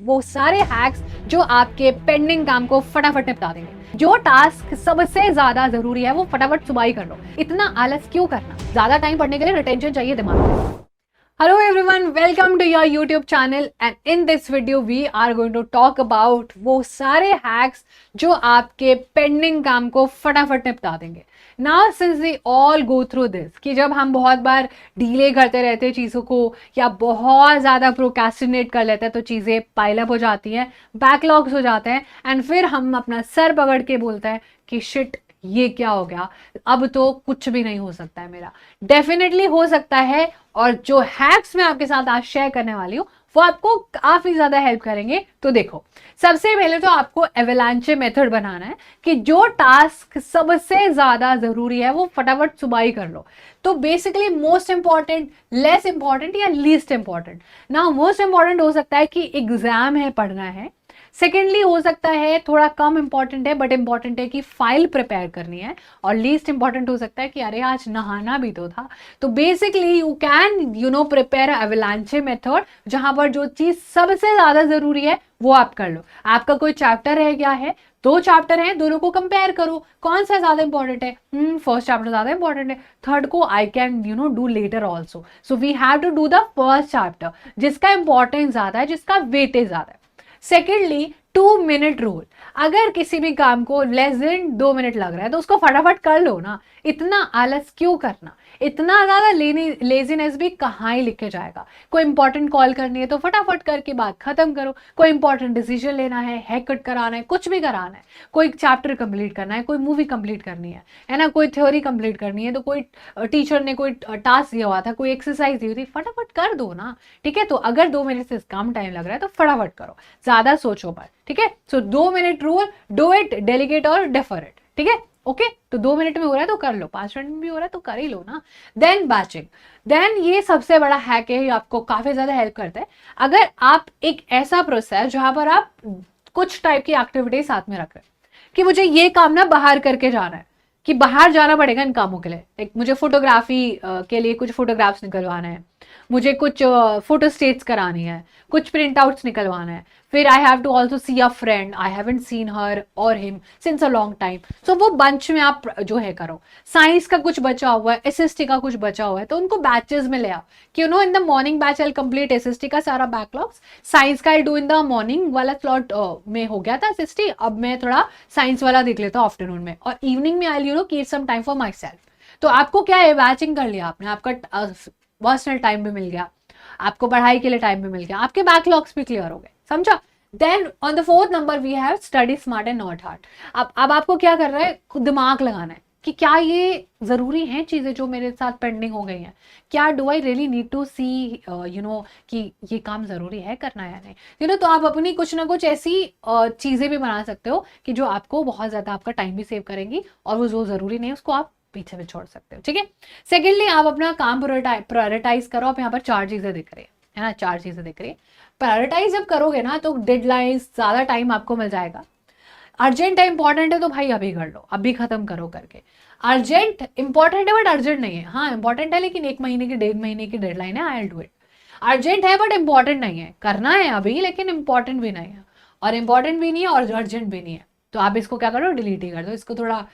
वो सारे हैक्स जो आपके पेंडिंग काम को फटाफट निपटा देंगे। जो टास्क सबसे ज्यादा जरूरी है वो फटाफट सुबह ही कर लो। इतना आलस क्यों करना? ज्यादा टाइम पढ़ने के लिए रिटेंशन चाहिए दिमाग में। Hello everyone, welcome to your YouTube channel and in this video we are going to talk about वो सारे hacks जो आपके पेंडिंग काम को फटाफट निपटा देंगे। Now since we all go through this कि जब हम बहुत बार डीले करते रहते हैं चीज़ों को या बहुत ज़्यादा प्रोक्रेस्टिनेट कर लेते हैं तो चीज़ें पाइल अप हो जाती हैं, बैकलॉग्स हो जाते हैं एंड फिर हम अपना सर पकड़ के बोलते हैं कि शिट ये क्या हो गया, अब तो कुछ भी नहीं हो सकता है मेरा। डेफिनेटली हो सकता है और जो हैक्स मैं आपके साथ आज शेयर करने वाली हूँ वो आपको काफी ज्यादा हेल्प करेंगे। तो देखो, सबसे पहले तो आपको एवलांचे मेथड बनाना है कि जो टास्क सबसे ज्यादा जरूरी है वो फटाफट सुबह ही कर लो। तो basically most important, less important या लीस्ट इंपॉर्टेंट। ना मोस्ट इंपॉर्टेंट हो सकता है कि एग्जाम है, पढ़ना है। सेकेंडली हो सकता है थोड़ा कम इंपॉर्टेंट है बट इंपॉर्टेंट है कि फाइल प्रिपेयर करनी है। और लीस्ट इंपॉर्टेंट हो सकता है कि अरे आज नहाना भी तो था। तो basically you can prepare एवलांचे method जहां पर जो चीज सबसे ज्यादा जरूरी है वो आप कर लो। आपका कोई चैप्टर है, क्या है, 2 चैप्टर हैं, दोनों को कंपेयर करो कौन सा ज्यादा इंपॉर्टेंट है। फर्स्ट चैप्टर ज्यादा इंपॉर्टेंट है, थर्ड को I can do later also. So we have to do the first chapter जिसका इंपॉर्टेंस ज्यादा है, जिसका वेटेज ज्यादा है। Secondly 2 minute rule. अगर किसी भी काम को लेस देन 2 मिनट लग रहा है तो उसको फटाफट कर लो ना। इतना आलस क्यों करना? इतना ज्यादा लेजीनेस भी कहाँ ही लिखे जाएगा। कोई इंपॉर्टेंट कॉल करनी है तो फटाफट करके बात खत्म करो। कोई इंपॉर्टेंट डिसीजन लेना है, हेयर कट कराना है, कुछ भी कराना है, कोई चैप्टर कंप्लीट करना है, कोई मूवी कंप्लीट करनी है ना, कोई थ्योरी कंप्लीट करनी है, तो कोई टीचर ने कोई टास्क दिया हुआ था, कोई एक्सरसाइज दी हुई थी, फटाफट कर दो ना। ठीक है, तो अगर 2 मिनट से कम टाइम लग रहा है तो फटाफट करो, ज्यादा सोचो मत। ठीक है, सो 2 minute rule, do it, delegate और डेफर इट। ठीक है, ओके। तो 2 मिनट में हो रहा है तो कर लो, 5 मिनट में भी हो रहा है तो कर ही लो ना। देन बैचिंग, देन ये सबसे बड़ा हैक है, ये आपको काफी ज्यादा हेल्प करता है। अगर आप एक ऐसा प्रोसेस जहां पर आप कुछ टाइप की एक्टिविटी साथ में रख रहे हैं कि मुझे ये काम ना बाहर करके जाना है, कि बाहर जाना पड़ेगा इन कामों के लिए। एक मुझे फोटोग्राफी के लिए कुछ फोटोग्राफ्स निकलवाना है, मुझे कुछ फोटो स्टेट्स करानी है, कुछ प्रिंट आउट्स निकलवाना है, फिर I have to also see a friend, I haven't seen her और him since a long time. So वो बंच में आप जो है करो। साइंस का कुछ बचा हुआ है, एसएसटी का कुछ बचा हुआ है, तो उनको बैचेस में ले आओ कि in the morning batch I complete SST का सारा बैकलॉग्स, साइंस का I do in the morning वाला स्लॉट में हो गया था एसएसटी, अब मैं थोड़ा साइंस वाला देख लेता हूँ आफ्टरनून में, और इवनिंग में I keep some time for myself. तो आपको क्या है, बैचिंग कर लिया आपने, आपका पर्सनल टाइम भी मिल गया, आपको पढ़ाई के लिए टाइम भी मिल गया, आपके बैकलॉग्स भी क्लियर हो गए, समझा। Then on the 4th number we have study smart and not hard. अब आपको क्या करना है, दिमाग लगाना है कि क्या ये जरूरी हैं चीजें जो मेरे साथ पेंडिंग हो गई हैं, क्या do I really need to see कि ये काम जरूरी है करना या नहीं। तो आप अपनी कुछ ना कुछ ऐसी चीजें भी बना सकते हो कि जो आपको बहुत ज्यादा आपका टाइम भी सेव करेंगी, और वो जो जरूरी नहीं है उसको आप पीछे भी छोड़ सकते हो। ठीक है, सेकेंडली आप अपना काम प्रायोरिटाइज करो। आप यहाँ पर 4 चीजें दिख रही है ना, 4 चीजें दिख रही है। प्रायोरिटाइज जब करोगे ना तो डेडलाइंस, ज्यादा टाइम आपको मिल जाएगा। अर्जेंट है, इंपॉर्टेंट है तो भाई अभी कर लो, अभी खत्म करो करके। अर्जेंट इंपॉर्टेंट है बट अर्जेंट नहीं है, हाँ इंपॉर्टेंट है लेकिन 1 महीने की 1.5 महीने की डेडलाइन है, I will do it. Urgent है बट इंपॉर्टेंट नहीं है, करना है अभी लेकिन इंपॉर्टेंट भी नहीं है, और इंपॉर्टेंट भी नहीं है और अर्जेंट भी नहीं है, तो आप इसको क्या करो, डिलीट ही कर दो। इसको थोड़ा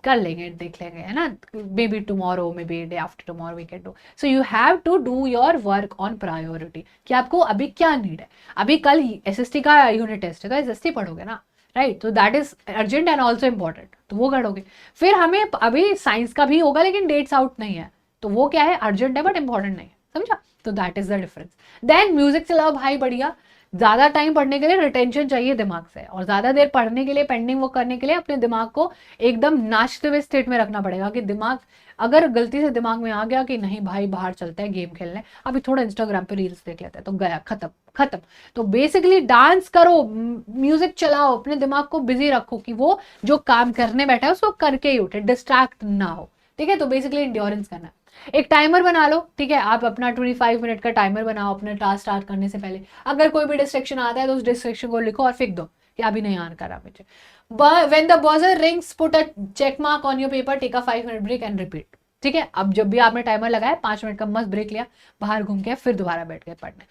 कर लेंगे, देख लेंगे, है ना, may be tomorrow, may be day after tomorrow we can do. So you have to do your work on priority कि आपको अभी क्या नीड है। अभी कल एसएसटी का यूनिट टेस्ट है तो एसएसटी पढ़ोगे ना, राइट, तो that is urgent and also important, तो वो करोगे। फिर हमें अभी साइंस का भी होगा लेकिन डेट्स आउट नहीं है, तो वो क्या है, अर्जेंट है बट इंपॉर्टेंट नहीं है, समझा। तो that is the difference. Then music चलाओ भाई, बढ़िया। ज्यादा टाइम पढ़ने के लिए रिटेंशन चाहिए दिमाग से, और ज्यादा देर पढ़ने के लिए, पेंडिंग वो करने के लिए अपने दिमाग को एकदम नाचते हुए स्टेट में रखना पड़ेगा कि दिमाग, अगर गलती से दिमाग में आ गया कि नहीं भाई बाहर चलते हैं गेम खेलने, अभी थोड़ा इंस्टाग्राम पे रील्स देख लेते हैं, तो गया, खत्म खत्म। तो बेसिकली डांस करो, म्यूजिक चलाओ, अपने दिमाग को बिजी रखो कि वो जो काम करने बैठा है उसको करके ही उठे, डिस्ट्रैक्ट ना हो। ठीक है, तो बेसिकली इंड्योरेंस करना है। एक टाइमर बना लो, ठीक है, आप अपना 25 मिनट का टाइमर बनाओ अपने टास्क स्टार्ट करने से पहले। अगर कोई भी डिस्ट्रैक्शन आता है तो उस डिस्ट्रैक्शन को लिखो और फेंक दो कि अभी नहीं ऑन करा मुझे। When the buzzer rings put a check mark on your paper, take a 5 minute break and repeat. ठीक है, अब जब भी आपने टाइमर लगाया, 5 मिनट का मस्त ब्रेक लिया, बाहर घूम के फिर दोबारा बैठ गए पढ़ने।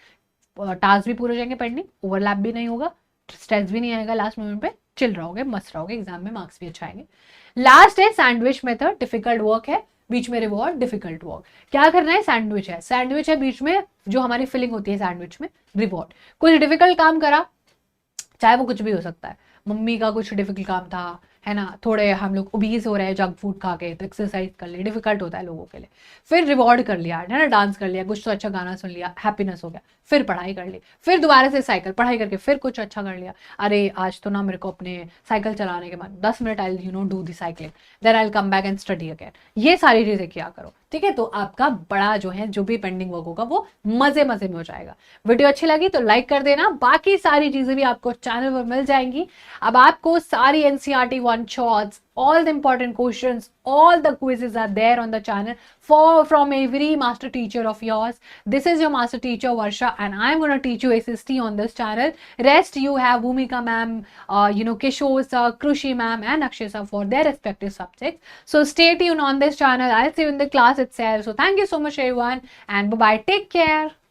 टास्क भी पूरे हो जाएंगे पेंडिंग, ओवरलैप भी नहीं होगा, स्ट्रेस भी नहीं आएगा, लास्ट मोमेंट पे चिल रहोगे, मस्त रहोगे, एग्जाम में मार्क्स भी अच्छा आएंगे। लास्ट है सैंडविच मेथड, डिफिकल्ट वर्क है बीच में रिवॉर्ड, डिफिकल्ट वर्क। क्या करना है, सैंडविच है बीच में जो हमारी फिलिंग होती है सैंडविच में, रिवॉर्ड। कुछ डिफिकल्ट काम करा, चाहे वो कुछ भी हो सकता है, मम्मी का कुछ डिफिकल्ट काम था, है ना, थोड़े हम लोग ओबीज हो रहे हैं जंक फूड खा के, तो एक्सरसाइज कर ली, डिफिकल्ट होता है लोगों के लिए। फिर रिवॉर्ड कर लिया, है ना, डांस कर लिया, कुछ तो अच्छा गाना सुन लिया, हैप्पीनेस हो गया। फिर पढ़ाई कर ली, फिर दोबारा से साइकिल, पढ़ाई करके फिर कुछ अच्छा कर लिया, अरे आज तो ना मेरे को अपने साइकिल चलाने के बाद 10 minute I do the cycling, then I come back and study again. ये सारी चीजें किया करो, ठीक है, तो आपका बड़ा जो है जो भी पेंडिंग वर्क होगा वो मजे मजे में हो जाएगा। वीडियो अच्छी लगी तो लाइक कर देना, बाकी सारी चीजें भी आपको चैनल पर मिल जाएंगी। अब आपको सारी NCERT one shots, all the important questions, all the quizzes are there on the channel from every master teacher of yours. This is your master teacher Varsha, and I'm going to teach you SST on this channel. Rest you have Bhumika ma'am, Kishore sir, Krushi ma'am, and Akshay sir for their respective subjects. So stay tuned on this channel. I'll see you in the class itself. So thank you so much everyone, and bye bye, take care.